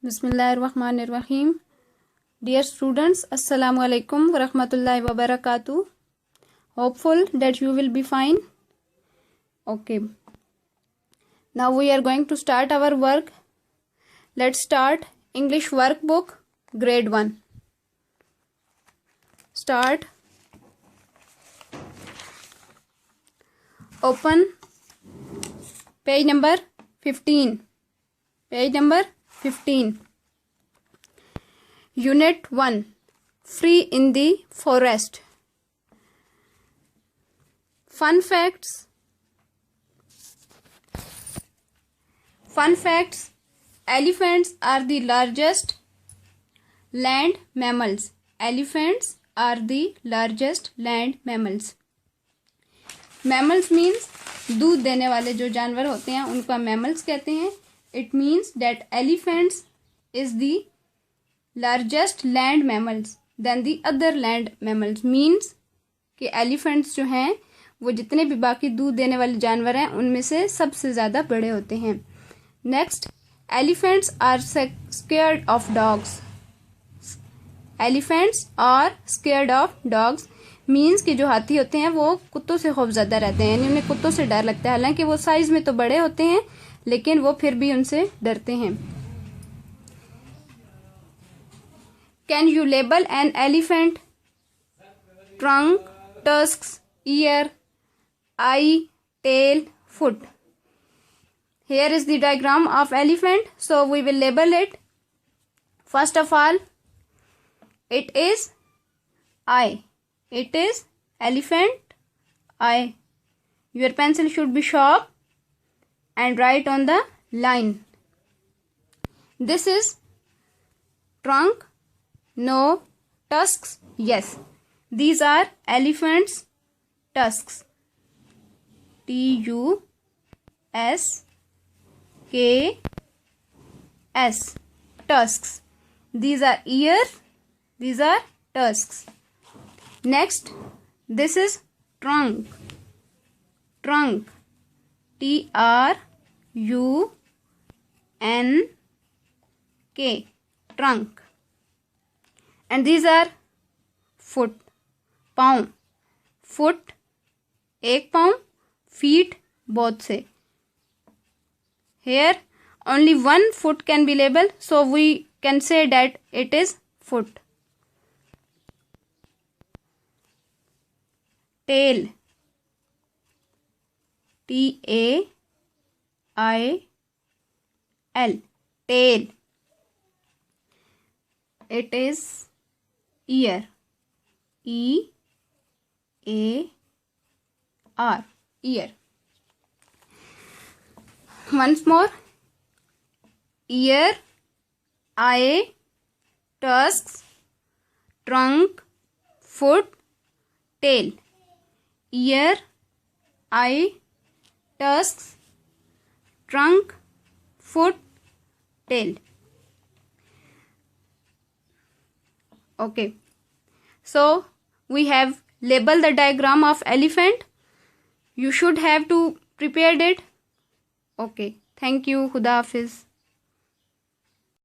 बिस्मिल्लाहिर्रहमानिर्रहीम। Dear students, Assalamu alaikum wa rahmatullahi wa barakatuh. Hopeful that you will be fine. Okay. Now we are going to start our work. Let's start English workbook grade 1. Start. Open page number 15. Page number 15. Unit 1. Free in the forest. Fun facts. Fun facts. Elephants are the largest land mammals. Elephants are the largest land mammals. Mammals means दूध देने वाले जो जानवर होते हैं उनको हम mammals कहते हैं. It means that elephants is the largest land mammals than the other land mammals. Means कि elephants जो हैं वो जितने भी बाकी दूध देने वाले जानवर हैं उनमें से सबसे ज़्यादा बड़े होते हैं. Next, elephants are scared of dogs. Elephants are scared of dogs means कि जो हाथी होते हैं वो कुत्तों से खौफज़दा रहते हैं, यानी उन्हें कुत्तों से डर लगता है. हालांकि वो साइज़ में तो बड़े होते हैं लेकिन वो फिर भी उनसे डरते हैं. Can you label an elephant? Trunk, tusks, ear, eye, tail, foot. Here is the diagram of elephant, so we will label it. First of all, it is eye. It is elephant eye. Your pencil should be sharp and write on the line. This is trunk. No. Tusks. Yes. These are elephant's tusks. T-U-S-K-S. Tusks. These are ears. These are tusks. Next, this is trunk. Trunk. T-R-U-N-K. Trunk. And these are foot. पाँव. Foot एक पाँव, feet both से. Here only one foot can be labeled, so we can say that it is foot. Tail. T-A-I-L. Tail. It is ear. E-A-R. Ear. Once more. Ear, eye, tusks, trunk, foot, tail. Ear, eye, tusks, trunk, foot, tail. Okay. So we have labeled the diagram of elephant. You should have to prepare it. Okay. Thank you. Khuda Hafiz.